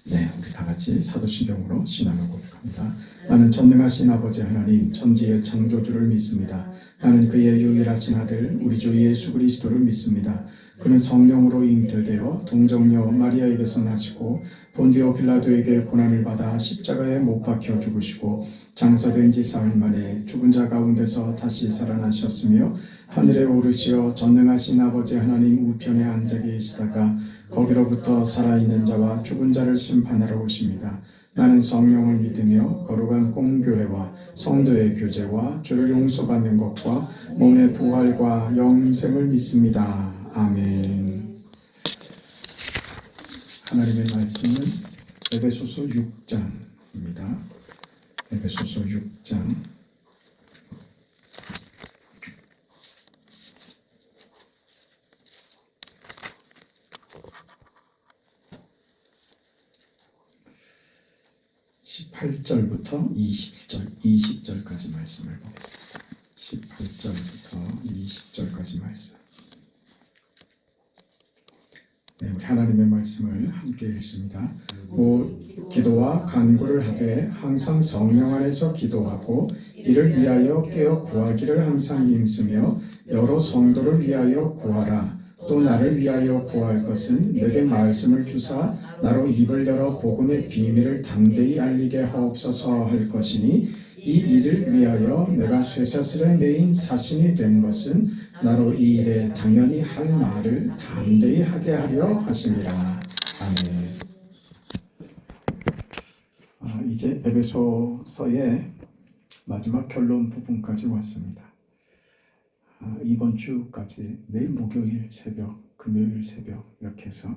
네, 우리 다 같이 사도신경으로 신앙을 고백합니다. 나는 전능하신 아버지 하나님, 천지의 창조주를 믿습니다. 나는 그의 유일하신 아들, 우리 주 예수 그리스도를 믿습니다. 그는 성령으로 잉태되어 동정녀 마리아에게서 나시고 본디오 빌라도에게 고난을 받아 십자가에 못 박혀 죽으시고 장사된 지 사흘 만에 죽은 자 가운데서 다시 살아나셨으며 하늘에 오르시어 전능하신 아버지 하나님 우편에 앉아 계시다가 거기로부터 살아있는 자와 죽은 자를 심판하러 오십니다. 나는 성령을 믿으며 거룩한 공교회와 성도의 교제와 죄를 용서받는 것과 몸의 부활과 영생을 믿습니다. 아멘. 하나님의 말씀은 에베소서 6장입니다. 에베소서 6장 18절부터 20절까지 말씀을 보겠습니다. 18절부터 20절까지 말씀. 네, 우리 하나님의 말씀을 함께 읽습니다. 기도와 간구를 하되 항상 성령 안에서 기도하고 이를 위하여 깨어 구하기를 항상 힘쓰며 여러 성도를 위하여 구하라. 또 나를 위하여 구할 것은 내게 말씀을 주사 나로 입을 열어 복음의 비밀을 담대히 알리게 하옵소서 할 것이니 이 일을 위하여 내가 쇠사슬에 매인 사신이 된 것은 나로 이 일에 당연히 할 말을 담대히 하게 하려 하심이라. 아멘. 이제 에베소서의 마지막 결론 부분까지 왔습니다. 이번 주까지 내일 목요일 새벽, 금요일 새벽 이렇게 해서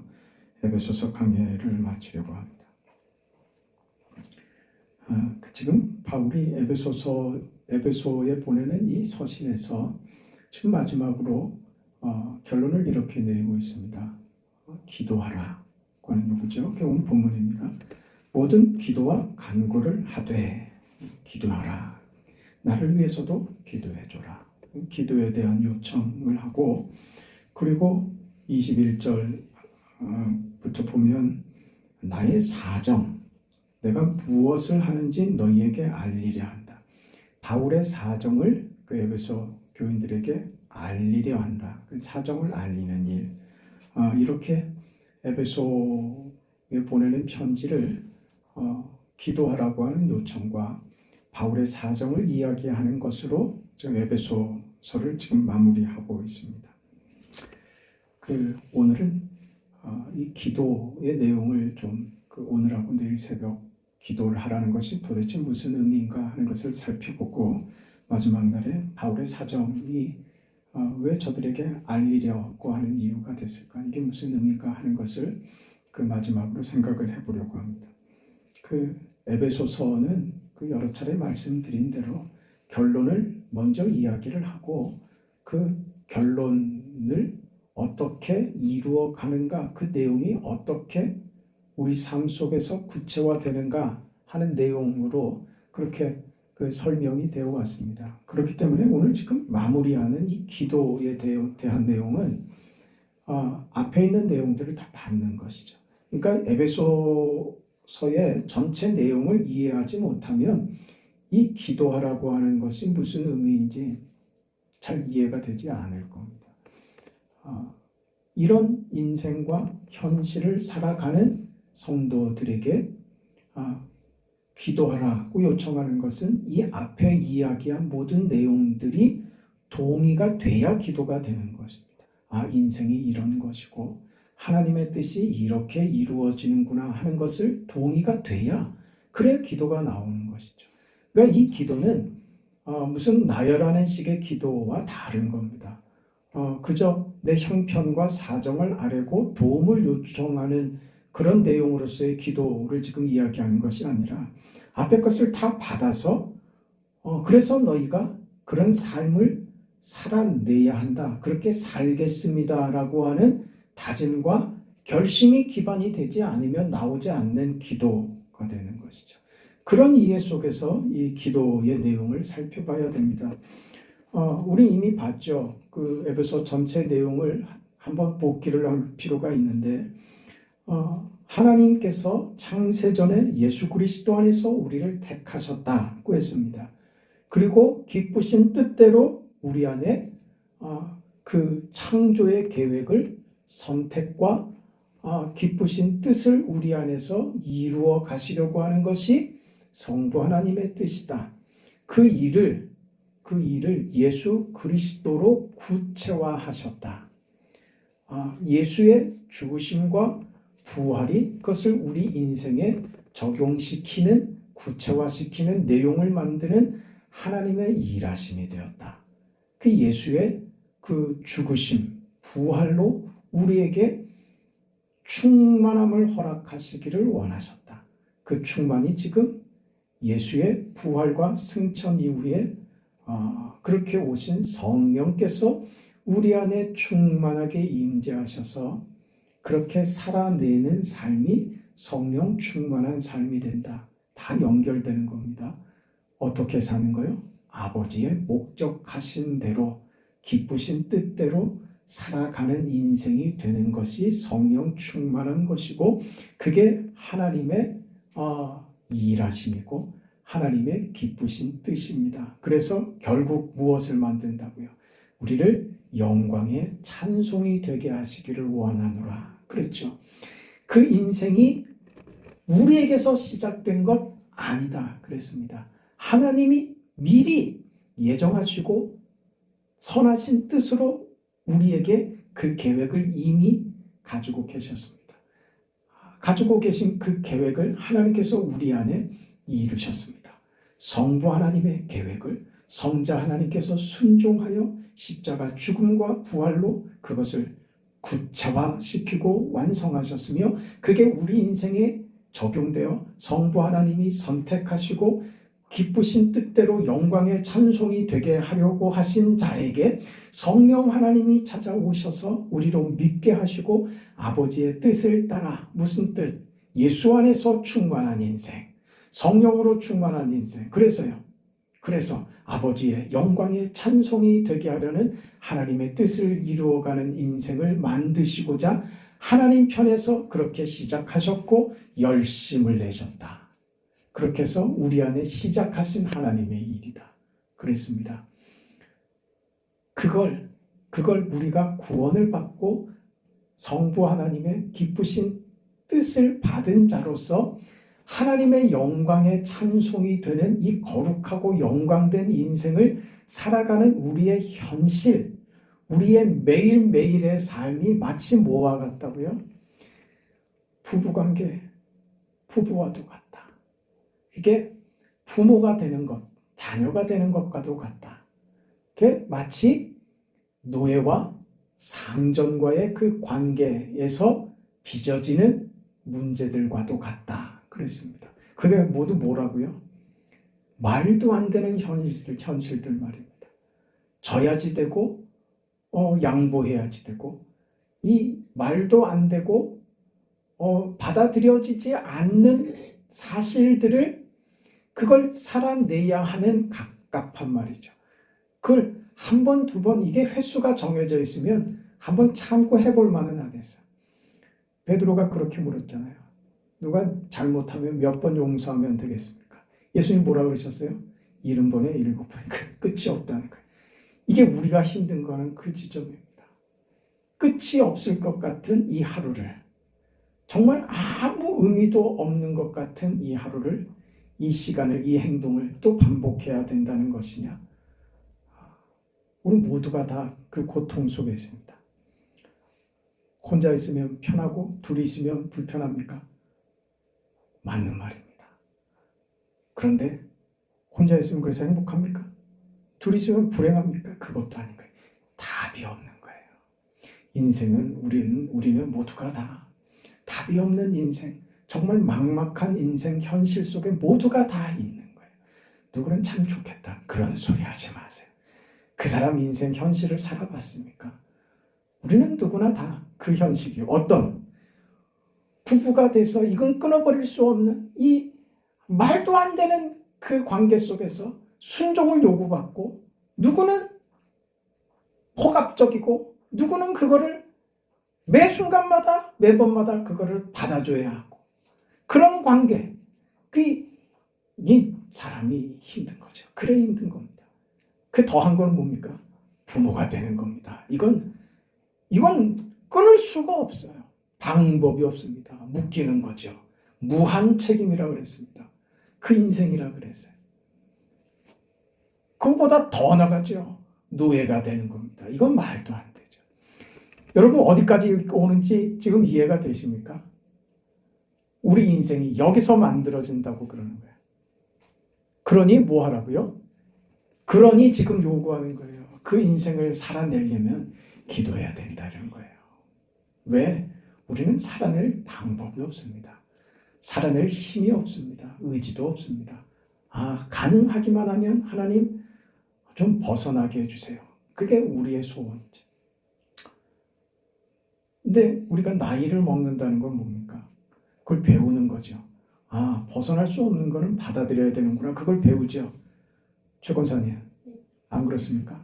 에베소서 강해를 마치려고 합니다. 지금 바울이 에베소에 보내는 이 서신에서 지금 마지막으로 결론을 이렇게 내리고 있습니다. 기도하라고 하는 요구죠. 오늘 본문입니다. 모든 기도와 간구를 하되 기도하라. 나를 위해서도 기도해줘라. 기도에 대한 요청을 하고, 그리고 21절부터 보면 나의 사정, 내가 무엇을 하는지 너희에게 알리려 한다. 바울의 사정을 그 에베소 교인들에게 알리려 한다. 그 사정을 알리는 일. 이렇게 에베소에 보내는 편지를 기도하라고 하는 요청과 바울의 사정을 이야기하는 것으로 지금 에베소서를 지금 마무리하고 있습니다. 오늘은 이 기도의 내용을 좀 오늘하고 내일 새벽 기도를 하라는 것이 도대체 무슨 의미인가 하는 것을 살펴보고, 마지막 날에 바울의 사정이 왜 저들에게 알리려고 하는 이유가 됐을까, 이게 무슨 의미인가 하는 것을 마지막으로 생각을 해보려고 합니다. 에베소서는 여러 차례 말씀드린 대로 결론을 먼저 이야기를 하고 그 결론을 어떻게 이루어 가는가, 그 내용이 어떻게 우리 삶 속에서 구체화되는가 하는 내용으로 그렇게 설명이 되어 왔습니다. 그렇기 때문에 오늘 지금 마무리하는 이 기도에 대한 내용은 앞에 있는 내용들을 다 받는 것이죠. 그러니까 에베소서의 전체 내용을 이해하지 못하면 이 기도하라고 하는 것이 무슨 의미인지 잘 이해가 되지 않을 겁니다. 이런 인생과 현실을 살아가는 성도들에게 기도하라고 요청하는 것은 이 앞에 이야기한 모든 내용들이 동의가 돼야 기도가 되는 것입니다. 인생이 이런 것이고 하나님의 뜻이 이렇게 이루어지는구나 하는 것을 동의가 돼야, 그래야 기도가 나오는 것이죠. 그러니까 이 기도는 무슨 나열하는 식의 기도와 다른 겁니다. 그저 내 형편과 사정을 아뢰고 도움을 요청하는 그런 내용으로서의 기도를 지금 이야기하는 것이 아니라 앞에 것을 다 받아서 그래서 너희가 그런 삶을 살아내야 한다, 그렇게 살겠습니다라고 하는 다짐과 결심이 기반이 되지 않으면 나오지 않는 기도가 되는 것이죠. 그런 이해 속에서 이 기도의 내용을 살펴봐야 됩니다. 우리 이미 봤죠. 에베소 전체 내용을 한번 복기를 할 필요가 있는데 하나님께서 창세전에 예수 그리스도 안에서 우리를 택하셨다고 했습니다. 그리고 기쁘신 뜻대로 우리 안에 그 창조의 계획을 선택과 기쁘신 뜻을 우리 안에서 이루어 가시려고 하는 것이 성부 하나님의 뜻이다. 그 일을 예수 그리스도로 구체화하셨다. 예수의 죽으심과 부활이 그것을 우리 인생에 적용시키는, 구체화시키는 내용을 만드는 하나님의 일하심이 되었다. 그 예수의 그 죽으심, 부활로 우리에게 충만함을 허락하시기를 원하셨다. 그 충만이 지금 예수의 부활과 승천 이후에 그렇게 오신 성령께서 우리 안에 충만하게 임재하셔서 그렇게 살아내는 삶이 성령 충만한 삶이 된다. 다 연결되는 겁니다. 어떻게 사는 거요? 아버지의 목적하신 대로, 기쁘신 뜻대로 살아가는 인생이 되는 것이 성령 충만한 것이고, 그게 하나님의 일하심이고 하나님의 기쁘신 뜻입니다. 그래서 결국 무엇을 만든다고요? 우리를 영광의 찬송이 되게 하시기를 원하노라. 그랬죠. 그 인생이 우리에게서 시작된 것 아니다. 그랬습니다. 하나님이 미리 예정하시고 선하신 뜻으로 우리에게 그 계획을 이미 가지고 계셨습니다. 가지고 계신 그 계획을 하나님께서 우리 안에 이루셨습니다. 성부 하나님의 계획을 성자 하나님께서 순종하여 십자가 죽음과 부활로 그것을 구체화시키고 완성하셨으며, 그게 우리 인생에 적용되어 성부 하나님이 선택하시고 기쁘신 뜻대로 영광의 찬송이 되게 하려고 하신 자에게 성령 하나님이 찾아오셔서 우리로 믿게 하시고 아버지의 뜻을 따라, 무슨 뜻? 예수 안에서 충만한 인생, 성령으로 충만한 인생. 그래서 아버지의 영광의 찬송이 되게 하려는 하나님의 뜻을 이루어가는 인생을 만드시고자 하나님 편에서 그렇게 시작하셨고 열심을 내셨다. 그렇게 해서 우리 안에 시작하신 하나님의 일이다. 그랬습니다. 그걸 우리가 구원을 받고 성부 하나님의 기쁘신 뜻을 받은 자로서 하나님의 영광의 찬송이 되는 이 거룩하고 영광된 인생을 살아가는 우리의 현실, 우리의 매일매일의 삶이 마치 뭐와 같다고요? 부부관계, 부부와도 같다. 이게 부모가 되는 것, 자녀가 되는 것과도 같다. 그게 마치 노예와 상전과의 그 관계에서 빚어지는 문제들과도 같다. 그랬습니다. 그게 모두 뭐라고요? 말도 안 되는 현실들 말입니다. 져야지 되고 양보해야지 되고, 이 말도 안 되고 받아들여지지 않는 사실들을 그걸 살아내야 하는 갑갑한 말이죠. 그걸 한 번, 두 번, 이게 횟수가 정해져 있으면 한 번 참고 해볼 만은 하겠어요. 베드로가 그렇게 물었잖아요. 누가 잘못하면 몇 번 용서하면 되겠습니까? 예수님 뭐라고 그러셨어요? 70번에 7번. 끝이 없다는 거예요. 이게 우리가 힘든 거는 그 지점입니다. 끝이 없을 것 같은 이 하루를, 정말 아무 의미도 없는 것 같은 이 하루를, 이 시간을, 이 행동을 또 반복해야 된다는 것이냐? 우리 모두가 다 그 고통 속에 있습니다. 혼자 있으면 편하고 둘이 있으면 불편합니까? 맞는 말입니다. 그런데 혼자 있으면 그래서 행복합니까? 둘이 있으면 불행합니까? 그것도 아닌 거예요. 답이 없는 거예요. 인생은 우리는 모두가 다 답이 없는 인생, 정말 막막한 인생 현실 속에 모두가 다 있는 거예요. 누구는 참 좋겠다, 그런 소리 하지 마세요. 그 사람 인생 현실을 살아봤습니까? 우리는 누구나 다 그 현실이, 어떤 부부가 돼서 이건 끊어버릴 수 없는 이 말도 안 되는 그 관계 속에서 순종을 요구받고, 누구는 폭압적이고 누구는 그거를 매 순간마다 매번마다 그거를 받아줘야 그런 관계, 이 사람이 힘든 거죠. 그래 힘든 겁니다. 그 더한 건 뭡니까? 부모가 되는 겁니다. 이건 끊을 수가 없어요. 방법이 없습니다. 묶이는 거죠. 무한 책임이라고 그랬습니다. 그 인생이라고 그랬어요. 그거보다 더 나가죠. 노예가 되는 겁니다. 이건 말도 안 되죠. 여러분 어디까지 오는지 지금 이해가 되십니까? 우리 인생이 여기서 만들어진다고 그러는 거예요. 그러니 뭐 하라고요? 그러니 지금 요구하는 거예요. 그 인생을 살아내려면 기도해야 된다는 거예요. 왜? 우리는 살아낼 방법이 없습니다. 살아낼 힘이 없습니다. 의지도 없습니다. 가능하기만 하면 하나님 좀 벗어나게 해주세요. 그게 우리의 소원이죠. 근데 우리가 나이를 먹는다는 건 뭡니까? 그걸 배우는 거죠. 벗어날 수 없는 거는 받아들여야 되는구나. 그걸 배우죠. 최 권사님, 안 그렇습니까?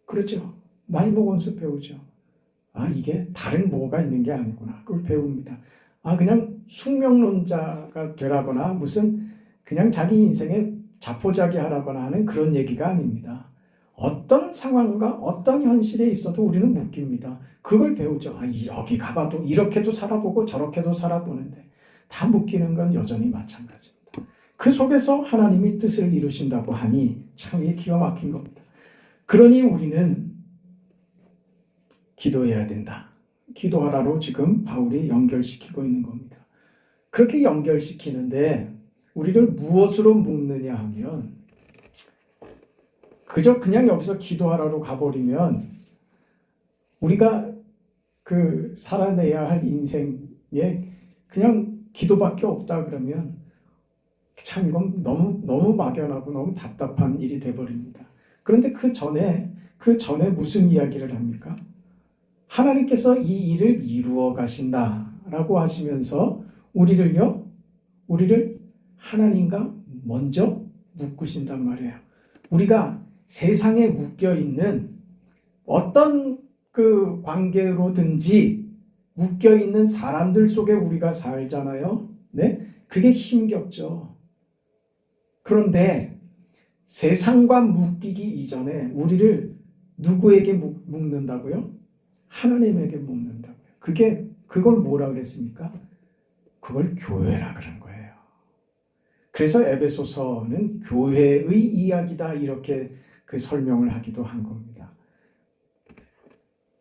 그렇죠. 나이 먹으면서 배우죠. 이게 다른 뭐가 있는 게 아니구나. 그걸 배웁니다. 그냥 숙명론자가 되라거나 무슨 그냥 자기 인생에 자포자기 하라거나 하는 그런 얘기가 아닙니다. 어떤 상황과 어떤 현실에 있어도 우리는 묶입니다. 그걸 배우죠. 여기 가봐도 이렇게도 살아보고 저렇게도 살아보는데 다 묶이는 건 여전히 마찬가지입니다. 그 속에서 하나님이 뜻을 이루신다고 하니 참 이게 기가 막힌 겁니다. 그러니 우리는 기도해야 된다. 기도하라로 지금 바울이 연결시키고 있는 겁니다. 그렇게 연결시키는데 우리를 무엇으로 묶느냐 하면 그저 그냥 여기서 기도하라로 가버리면 우리가 그 살아내야 할 인생에 그냥 기도밖에 없다 그러면 참 이건 너무 막연하고 너무 답답한 일이 돼버립니다. 그런데 그 전에 무슨 이야기를 합니까? 하나님께서 이 일을 이루어 가신다라고 하시면서 우리를 하나님과 먼저 묶으신단 말이에요. 우리가 세상에 묶여 있는 어떤 그 관계로든지 묶여 있는 사람들 속에 우리가 살잖아요. 네? 그게 힘겹죠. 그런데 세상과 묶이기 이전에 우리를 누구에게 묶는다고요? 하나님에게 묶는다고요. 그걸 뭐라 그랬습니까? 그걸 교회라 그런 거예요. 그래서 에베소서는 교회의 이야기다 이렇게 그 설명을 하기도 한 겁니다.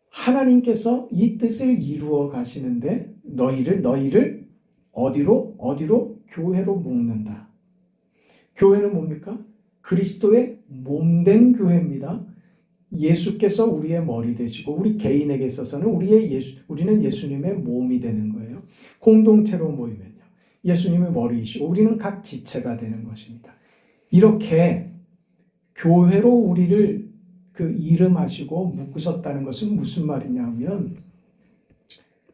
하나님께서 이 뜻을 이루어 가시는데 너희를 어디로? 교회로 묶는다. 교회는 뭡니까? 그리스도의 몸된 교회입니다. 예수께서 우리의 머리 되시고 우리 개인에게 있어서는 우리는 예수님의 몸이 되는 거예요. 공동체로 모이면요. 예수님의 머리이시고 우리는 각 지체가 되는 것입니다. 이렇게 교회로 우리를 그 이름하시고 묶으셨다는 것은 무슨 말이냐 하면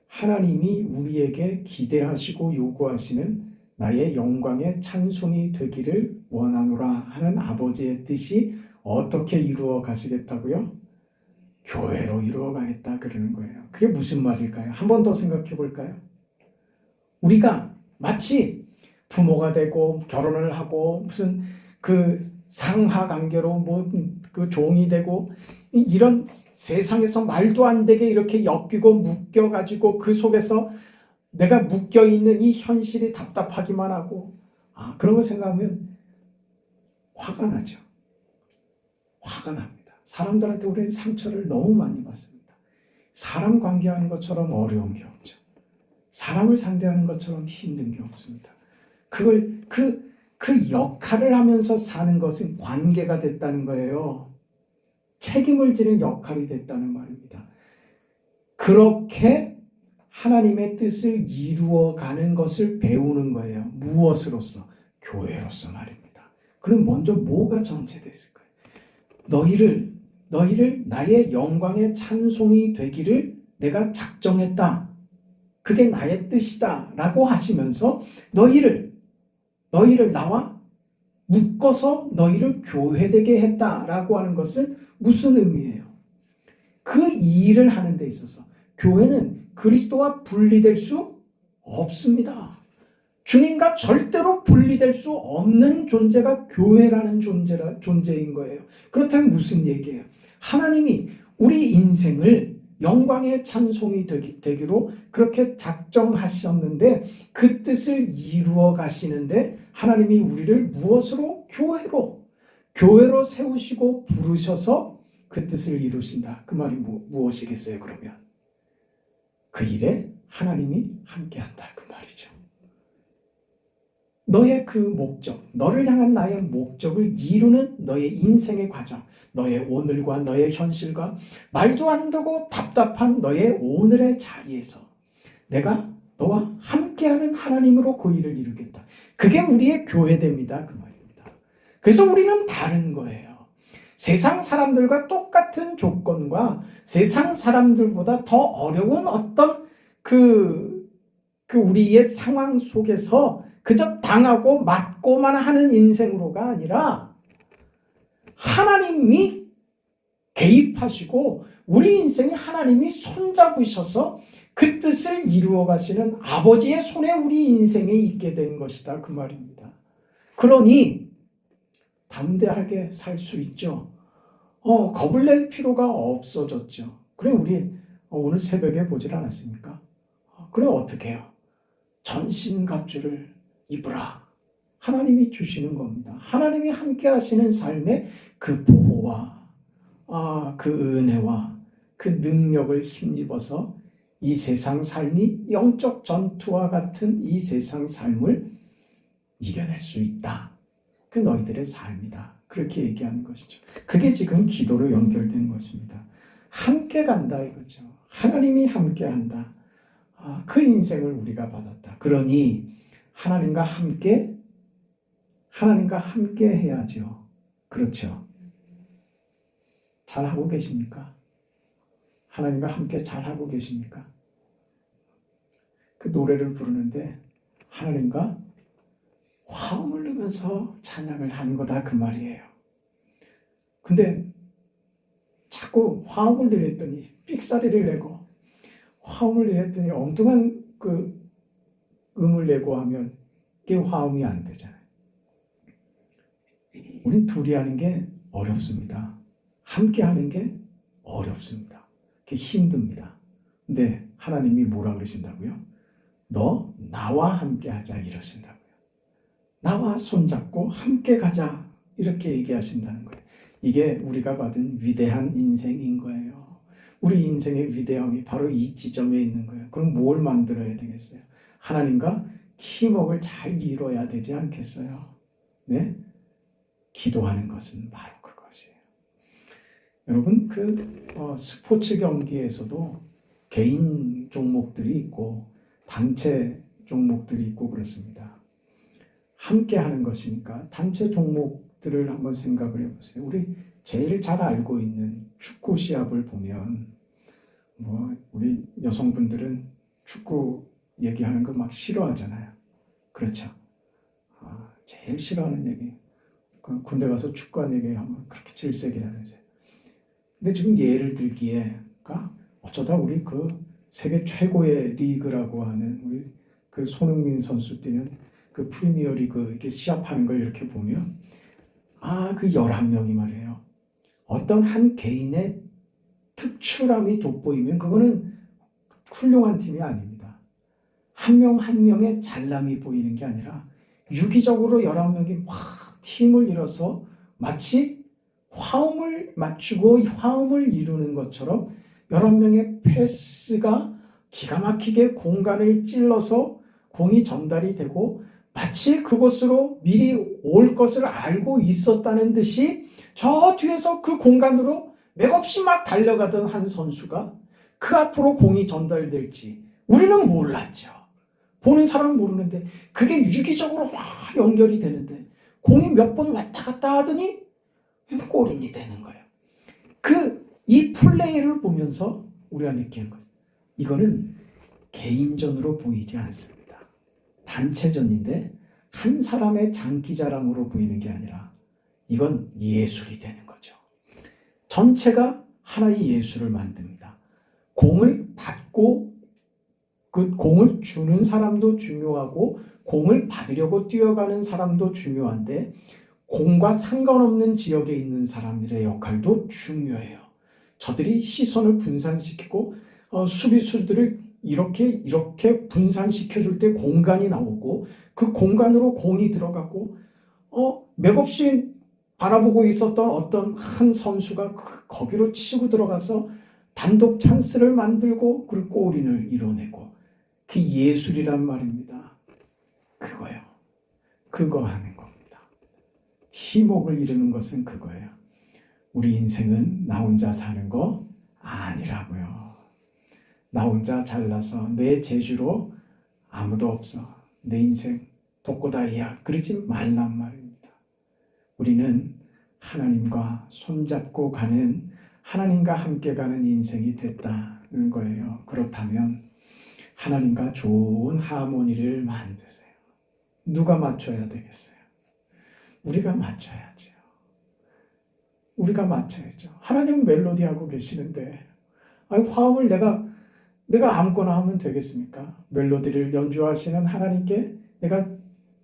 하나님이 우리에게 기대하시고 요구하시는 나의 영광의 찬송이 되기를 원하노라 하는 아버지의 뜻이 어떻게 이루어 가시겠다고요? 교회로 이루어 가겠다 그러는 거예요. 그게 무슨 말일까요? 한 번 더 생각해 볼까요? 우리가 마치 부모가 되고 결혼을 하고 무슨 그 상하 관계로 그 종이 되고 이런 세상에서 말도 안 되게 이렇게 엮이고 묶여가지고 그 속에서 내가 묶여있는 이 현실이 답답하기만 하고 그런 걸 생각하면 화가 나죠. 화가 납니다. 사람들한테 우리는 상처를 너무 많이 받습니다. 사람 관계하는 것처럼 어려운 게 없죠. 사람을 상대하는 것처럼 힘든 게 없습니다. 그걸 그 역할을 하면서 사는 것은 관계가 됐다는 거예요. 책임을 지는 역할이 됐다는 말입니다. 그렇게 하나님의 뜻을 이루어가는 것을 배우는 거예요. 무엇으로서? 교회로서 말입니다. 그럼 먼저 뭐가 정체됐을까요? 너희를 나의 영광의 찬송이 되기를 내가 작정했다. 그게 나의 뜻이다 라고 하시면서 너희를 나와 묶어서 너희를 교회되게 했다라고 하는 것은 무슨 의미예요? 그 일을 하는 데 있어서 교회는 그리스도와 분리될 수 없습니다. 주님과 절대로 분리될 수 없는 존재가 교회라는 존재인 거예요. 그렇다면 무슨 얘기예요? 하나님이 우리 인생을 영광의 찬송이 되기로 그렇게 작정하셨는데 그 뜻을 이루어 가시는데 하나님이 우리를 무엇으로? 교회로 세우시고 부르셔서 그 뜻을 이루신다. 그 말이 무엇이겠어요? 그러면 그 일에 하나님이 함께한다. 그 말이죠. 너의 그 목적, 너를 향한 나의 목적을 이루는 너의 인생의 과정, 너의 오늘과 너의 현실과 말도 안 되고 답답한 너의 오늘의 자리에서 내가 너와 함께하는 하나님으로 그 일을 이루겠다. 그게 우리의 교회됩니다. 그 말입니다. 그래서 우리는 다른 거예요. 세상 사람들과 똑같은 조건과 세상 사람들보다 더 어려운 어떤 그 우리의 상황 속에서 그저 당하고 맞고만 하는 인생으로가 아니라 하나님이 개입하시고 우리 인생을 하나님이 손잡으셔서 그 뜻을 이루어 가시는 아버지의 손에 우리 인생에 있게 된 것이다. 그 말입니다. 그러니 담대하게 살 수 있죠. 겁을 낼 필요가 없어졌죠. 그래 우리 오늘 새벽에 보질 않았습니까? 그래 어떻게 해요? 전신갑주를 입으라. 하나님이 주시는 겁니다. 하나님이 함께 하시는 삶의 그 보호와 그 은혜와 그 능력을 힘입어서 이 세상 삶이 영적 전투와 같은 이 세상 삶을 이겨낼 수 있다. 그 너희들의 삶이다. 그렇게 얘기하는 것이죠. 그게 지금 기도로 연결된 것입니다. 함께 간다 이거죠. 하나님이 함께 한다. 그 인생을 우리가 받았다. 그러니 하나님과 함께 해야죠. 그렇죠. 잘하고 계십니까? 하나님과 함께 잘하고 계십니까? 그 노래를 부르는데 하나님과 화음을 내면서 찬양을 하는 거다 그 말이에요. 근데 자꾸 화음을 내랬더니 삑사리를 내고 화음을 내랬더니 엉뚱한 그 음을 내고 하면 이게 화음이 안 되잖아요. 우린 둘이 하는 게 어렵습니다. 함께 하는 게 어렵습니다. 그게 힘듭니다. 근데 하나님이 뭐라 그러신다고요? 너 나와 함께 하자 이러신다고요. 나와 손잡고 함께 가자 이렇게 얘기하신다는 거예요. 이게 우리가 받은 위대한 인생인 거예요. 우리 인생의 위대함이 바로 이 지점에 있는 거예요. 그럼 뭘 만들어야 되겠어요? 하나님과 팀워크를 잘 이뤄야 되지 않겠어요? 네? 기도하는 것은 바로 그것이에요. 여러분 스포츠 경기에서도 개인 종목들이 있고 단체 종목들이 있고 그렇습니다. 함께 하는 것이니까 단체 종목들을 한번 생각을 해보세요. 우리 제일 잘 알고 있는 축구 시합을 보면 우리 여성분들은 축구 얘기하는 거 막 싫어하잖아요. 그렇죠? 제일 싫어하는 얘기. 군대 가서 축구한 얘기하면 그렇게 질색이라면서요. 근데 지금 예를 들기에 어쩌다 우리 그 세계 최고의 리그라고 하는 우리 그 손흥민 선수 뛰는 그 프리미어 리그 이렇게 시합하는 걸 이렇게 보면 그 11명이 말이에요. 어떤 한 개인의 특출함이 돋보이면 그거는 훌륭한 팀이 아닙니다. 한 명 한 명의 잘남이 보이는 게 아니라 유기적으로 11명이 막 팀을 이뤄서 마치 화음을 맞추고 화음을 이루는 것처럼 11명의 패스가 기가 막히게 공간을 찔러서 공이 전달이 되고 마치 그곳으로 미리 올 것을 알고 있었다는 듯이 저 뒤에서 그 공간으로 맥없이 막 달려가던 한 선수가 그 앞으로 공이 전달될지 우리는 몰랐죠. 보는 사람은 모르는데 그게 유기적으로 막 연결이 되는데 공이 몇 번 왔다 갔다 하더니 골인이 되는 거예요. 이 플레이를 보면서 우리가 느끼는 거죠. 이거는 개인전으로 보이지 않습니다. 단체전인데 한 사람의 장기자랑으로 보이는 게 아니라 이건 예술이 되는 거죠. 전체가 하나의 예술을 만듭니다. 공을 받고 그 공을 주는 사람도 중요하고 공을 받으려고 뛰어가는 사람도 중요한데 공과 상관없는 지역에 있는 사람들의 역할도 중요해요. 저들이 시선을 분산시키고 수비수들을 이렇게 분산시켜 줄 때 공간이 나오고 그 공간으로 공이 들어가고 맥없이 바라보고 있었던 어떤 한 선수가 거기로 치고 들어가서 단독 찬스를 만들고 그리고 골인을 이뤄내고 그 예술이란 말입니다. 그거요. 그거 하는 겁니다. 팀워크를 이루는 것은 그거예요. 우리 인생은 나 혼자 사는 거 아니라고요. 나 혼자 잘나서 내 재주로 아무도 없어. 내 인생 독고다이야. 그러지 말란 말입니다. 우리는 하나님과 손잡고 가는, 하나님과 함께 가는 인생이 됐다는 거예요. 그렇다면 하나님과 좋은 하모니를 만드세요. 누가 맞춰야 되겠어요? 우리가 맞춰야죠. 우리가 맞춰야죠. 하나님은 멜로디하고 계시는데 화음을 내가 아무거나 하면 되겠습니까? 멜로디를 연주하시는 하나님께 내가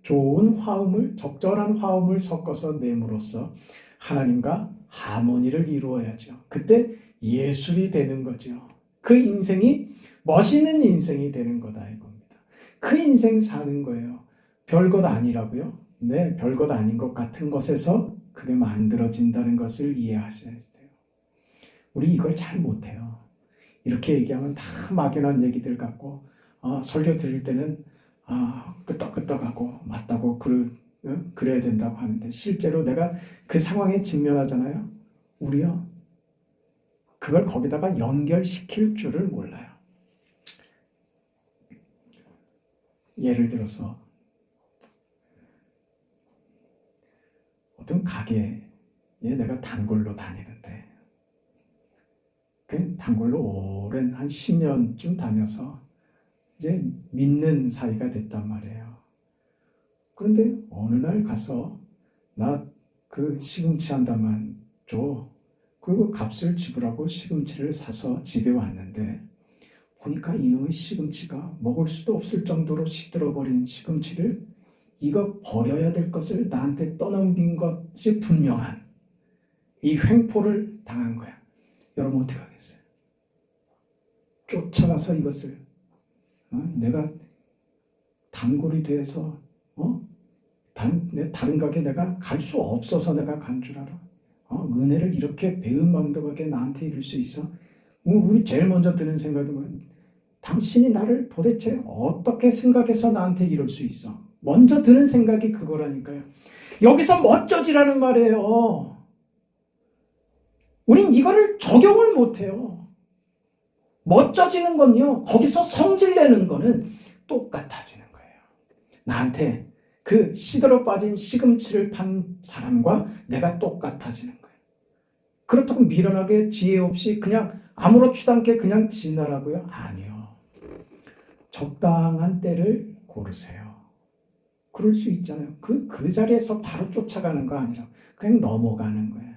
좋은 화음을, 적절한 화음을 섞어서 내므로써 하나님과 하모니를 이루어야죠. 그때 예술이 되는 거죠. 그 인생이 멋있는 인생이 되는 거다 이겁니다. 그 인생 사는 거예요. 별것 아니라고요? 네, 별것 아닌 것 같은 것에서 그게 만들어진다는 것을 이해하셔야 돼요. 우리 이걸 잘 못해요. 이렇게 얘기하면 다 막연한 얘기들 같고 설교 들을 때는 끄떡끄떡하고 맞다고 그래야 된다고 하는데 실제로 내가 그 상황에 직면하잖아요. 우리요. 그걸 거기다가 연결시킬 줄을 몰라요. 예를 들어서 어떤 가게에 내가 단골로 다니는데 그 단골로 오랜 한 10년쯤 다녀서 이제 믿는 사이가 됐단 말이에요. 그런데 어느 날 가서 나 그 시금치 한 단만 줘. 그리고 값을 지불하고 시금치를 사서 집에 왔는데 보니까 이놈의 시금치가 먹을 수도 없을 정도로 시들어버린 시금치를 이거 버려야 될 것을 나한테 떠넘긴 것이 분명한 이 횡포를 당한 거야. 여러분 어떻게 하겠어요? 쫓아가서 이것을 내가 단골이 돼서 다른 가게 내가 갈 수 없어서 내가 간 줄 알아? 은혜를 이렇게 배은망덕하게 나한테 이룰 수 있어? 우리 제일 먼저 드는 생각이 뭐예요? 당신이 나를 도대체 어떻게 생각해서 나한테 이럴 수 있어? 먼저 드는 생각이 그거라니까요. 여기서 멋져지라는 말이에요. 우린 이거를 적용을 못해요. 멋져지는 건요, 거기서 성질내는 거는 똑같아지는 거예요. 나한테 그 시들어 빠진 시금치를 판 사람과 내가 똑같아지는 거예요. 그렇다고 미련하게 지혜 없이 그냥 아무렇지도 않게 그냥 지나라고요? 아니요. 적당한 때를 고르세요. 그럴 수 있잖아요. 그 자리에서 바로 쫓아가는 거 아니라 그냥 넘어가는 거예요.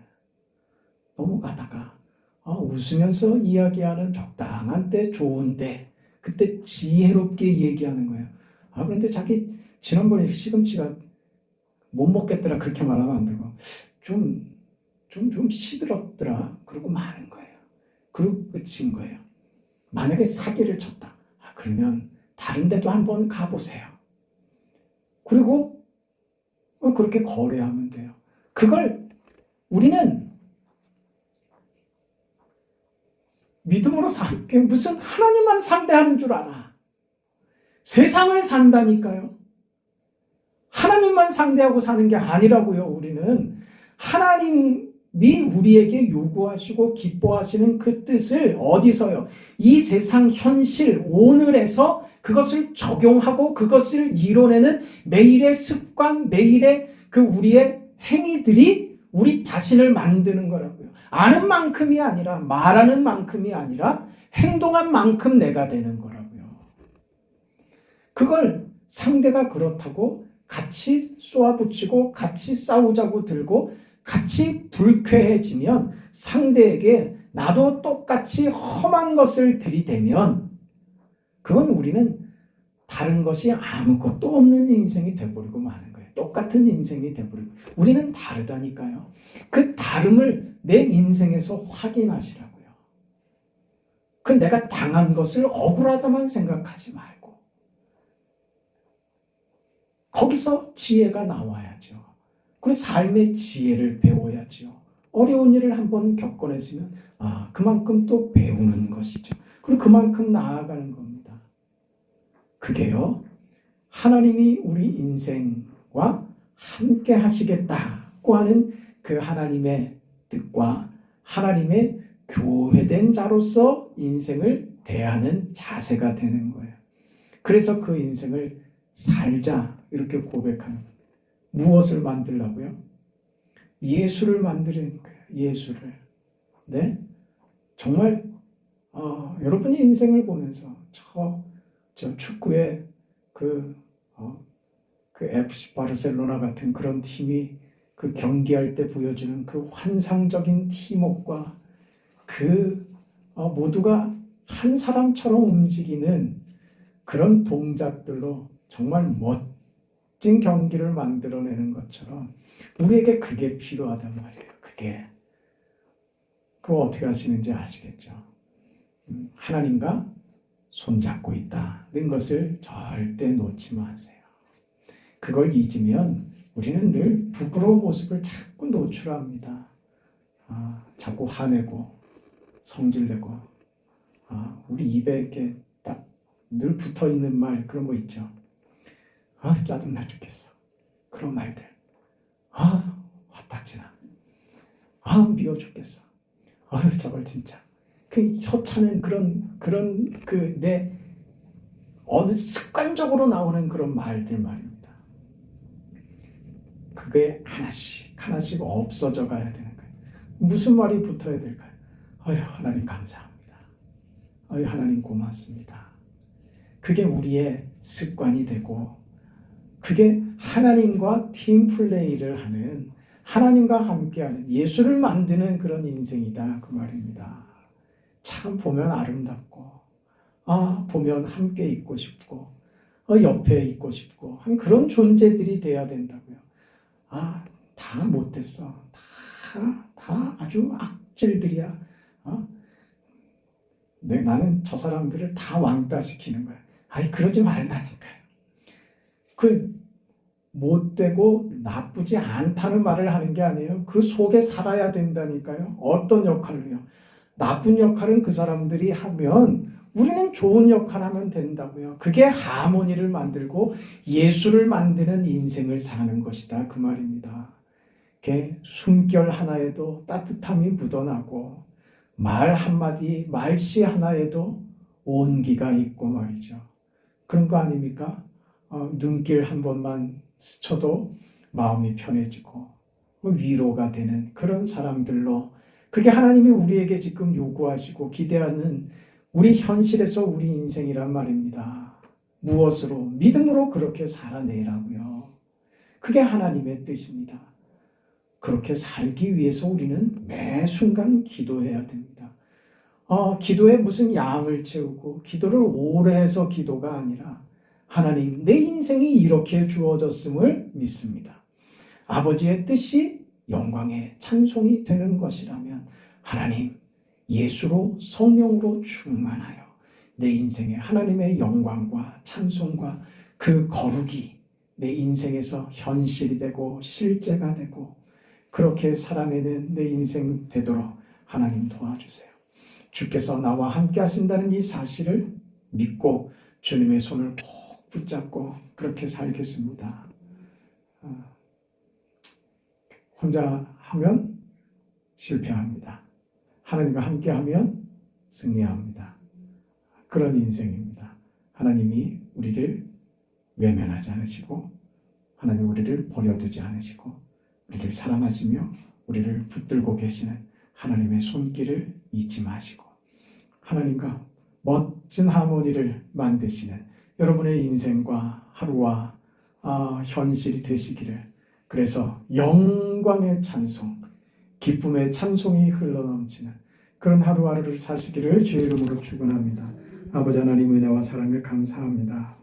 넘어가다가 웃으면서 이야기하는 적당한 때, 좋은 때, 그때 지혜롭게 얘기하는 거예요. 그런데 자기 지난번에 시금치가 못 먹겠더라 그렇게 말하면 안 되고 좀 시들었더라 그러고 마는 거예요. 그리고 끝인 거예요. 만약에 사기를 쳤다. 그러면 다른 데도 한번 가보세요. 그리고 그렇게 거래하면 돼요. 그걸 우리는 믿음으로 사는 게 무슨 하나님만 상대하는 줄 알아. 세상을 산다니까요. 하나님만 상대하고 사는 게 아니라고요. 우리는 하나님이 우리에게 요구하시고 기뻐하시는 그 뜻을 어디서요? 이 세상 현실 오늘에서 그것을 적용하고 그것을 이뤄내는 매일의 습관, 매일의 그 우리의 행위들이 우리 자신을 만드는 거라고요. 아는 만큼이 아니라 말하는 만큼이 아니라 행동한 만큼 내가 되는 거라고요. 그걸 상대가 그렇다고 같이 쏘아붙이고 같이 싸우자고 들고 같이 불쾌해지면 상대에게 나도 똑같이 험한 것을 들이대면 그건 우리는 다른 것이 아무것도 없는 인생이 돼버리고 마는 거예요. 똑같은 인생이 돼버리고. 우리는 다르다니까요. 그 다름을 내 인생에서 확인하시라고요. 그 내가 당한 것을 억울하다만 생각하지 말고 거기서 지혜가 나와야죠. 그 삶의 지혜를 배워야죠. 어려운 일을 한번 겪어냈으면 그만큼 또 배우는 것이죠. 그리고 그만큼 나아가는 겁니다. 그게요, 하나님이 우리 인생과 함께 하시겠다고 하는 그 하나님의 뜻과 하나님의 교회된 자로서 인생을 대하는 자세가 되는 거예요. 그래서 그 인생을 살자 이렇게 고백하는 거예요. 무엇을 만들라고요? 예수를 만드는 거예요. 예수를. 네? 정말 여러분이 인생을 보면서 저 축구의 그 FC 바르셀로나 같은 그런 팀이 그 경기할 때 보여주는 그 환상적인 팀워크와 모두가 한 사람처럼 움직이는 그런 동작들로 정말 멋진 경기를 만들어내는 것처럼 우리에게 그게 필요하단 말이에요. 그거 어떻게 하시는지 아시겠죠? 하나님과 손잡고 있다는 것을 절대 놓지 마세요. 그걸 잊으면 우리는 늘 부끄러운 모습을 자꾸 노출합니다. 자꾸 화내고 성질내고 우리 입에 이렇게 딱 늘 붙어있는 말 그런 거 있죠. 짜증나 죽겠어. 그런 말들. 화딱지나. 미워 죽겠어. 저걸 진짜. 그 혀차는 그런 내 어느 습관적으로 나오는 그런 말들 말입니다. 그게 하나씩 없어져 가야 되는 거예요. 무슨 말이 붙어야 될까요? 하나님 감사합니다. 하나님 고맙습니다. 그게 우리의 습관이 되고 그게 하나님과 팀플레이를 하는 하나님과 함께하는 예수를 만드는 그런 인생이다 그 말입니다. 참 보면 아름답고 보면 함께 있고 싶고 옆에 있고 싶고 한 그런 존재들이 돼야 된다고요. 다 못됐어. 다 아주 악질들이야. 나는 저 사람들을 다 왕따시키는 거야. 그러지 말라니까요. 못되고 나쁘지 않다는 말을 하는 게 아니에요. 그 속에 살아야 된다니까요. 어떤 역할로요? 나쁜 역할은 그 사람들이 하면 우리는 좋은 역할 하면 된다고요. 그게 하모니를 만들고 예수를 만드는 인생을 사는 것이다 그 말입니다. 숨결 하나에도 따뜻함이 묻어나고 말 한마디, 말씨 하나에도 온기가 있고 말이죠. 그런 거 아닙니까? 눈길 한 번만 스쳐도 마음이 편해지고 위로가 되는 그런 사람들로 그게 하나님이 우리에게 지금 요구하시고 기대하는 우리 현실에서 우리 인생이란 말입니다. 무엇으로? 믿음으로 그렇게 살아내라고요. 그게 하나님의 뜻입니다. 그렇게 살기 위해서 우리는 매 순간 기도해야 됩니다. 기도에 무슨 양을 채우고 기도를 오래 해서 기도가 아니라 하나님, 내 인생이 이렇게 주어졌음을 믿습니다. 아버지의 뜻이 영광의 찬송이 되는 것이라면 하나님, 예수로 성령으로 충만하여 내 인생에 하나님의 영광과 찬송과 그 거룩이 내 인생에서 현실이 되고 실제가 되고 그렇게 살아내는 내 인생 되도록 하나님 도와주세요. 주께서 나와 함께 하신다는 이 사실을 믿고 주님의 손을 꼭 붙잡고 그렇게 살겠습니다. 혼자 하면 실패합니다. 하나님과 함께 하면 승리합니다. 그런 인생입니다. 하나님이 우리를 외면하지 않으시고 하나님 우리를 버려두지 않으시고 우리를 사랑하시며 우리를 붙들고 계시는 하나님의 손길을 잊지 마시고 하나님과 멋진 하모니를 만드시는 여러분의 인생과 하루와 현실이 되시기를, 그래서 영광의 찬송, 기쁨의 찬송이 흘러넘치는 그런 하루하루를 사시기를 주의 이름으로 축원합니다. 아버지 하나님 은혜와 사랑을 감사합니다.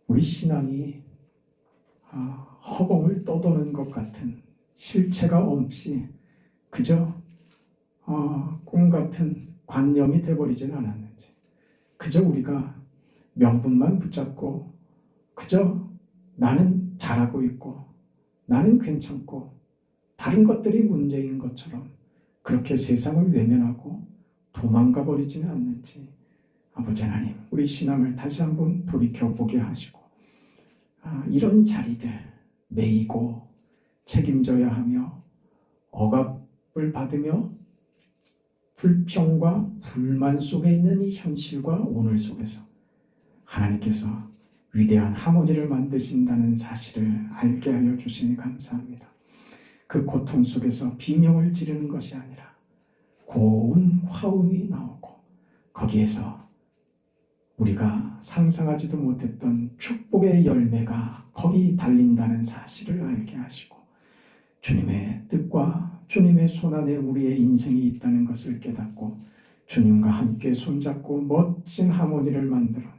우리 신앙이 허공을 떠도는 것 같은 실체가 없이 그저 꿈 같은 관념이 돼버리진 않았는지, 그저 우리가 명분만 붙잡고 그저 나는 잘하고 있고 나는 괜찮고 다른 것들이 문제인 것처럼 그렇게 세상을 외면하고 도망가 버리지는 않는지, 아버지 하나님 우리 신앙을 다시 한번 돌이켜보게 하시고 이런 자리들 매이고 책임져야 하며 억압을 받으며 불평과 불만 속에 있는 이 현실과 오늘 속에서 하나님께서 위대한 하모니를 만드신다는 사실을 알게 하여 주시니 감사합니다. 그 고통 속에서 비명을 지르는 것이 아니라 고운 화음이 나오고 거기에서 우리가 상상하지도 못했던 축복의 열매가 거기 달린다는 사실을 알게 하시고 주님의 뜻과 주님의 손안에 우리의 인생이 있다는 것을 깨닫고 주님과 함께 손잡고 멋진 하모니를 만들어내는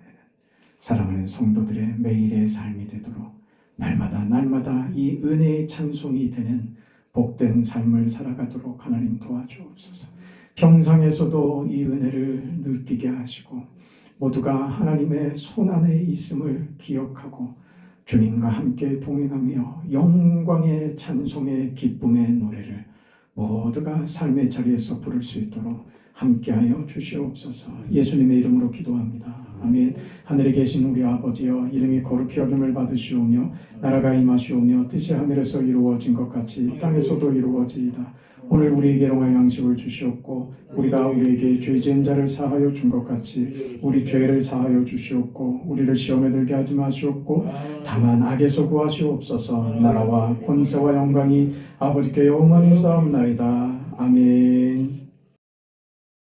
사랑하는 성도들의 매일의 삶이 되도록 날마다 이 은혜의 찬송이 되는 복된 삶을 살아가도록 하나님 도와주옵소서. 평상에서도 이 은혜를 느끼게 하시고 모두가 하나님의 손안에 있음을 기억하고 주님과 함께 동행하며 영광의 찬송의 기쁨의 노래를 모두가 삶의 자리에서 부를 수 있도록 함께하여 주시옵소서. 예수님의 이름으로 기도합니다. 아멘. 하늘에 계신 우리 아버지여, 이름이 거룩히 여김을 받으시오며 나라가 임하시오며 뜻이 하늘에서 이루어진 것 같이 땅에서도 이루어지이다. 오늘 우리에게 일용할 양식을 주시옵고 우리가 우리에게 죄 지은 자를 사하여 준 것 같이 우리 죄를 사하여 주시옵고 우리를 시험에 들게 하지 마시옵고 다만 악에서 구하시옵소서. 나라와 권세와 영광이 아버지께 영원히 싸움나이다. 아멘.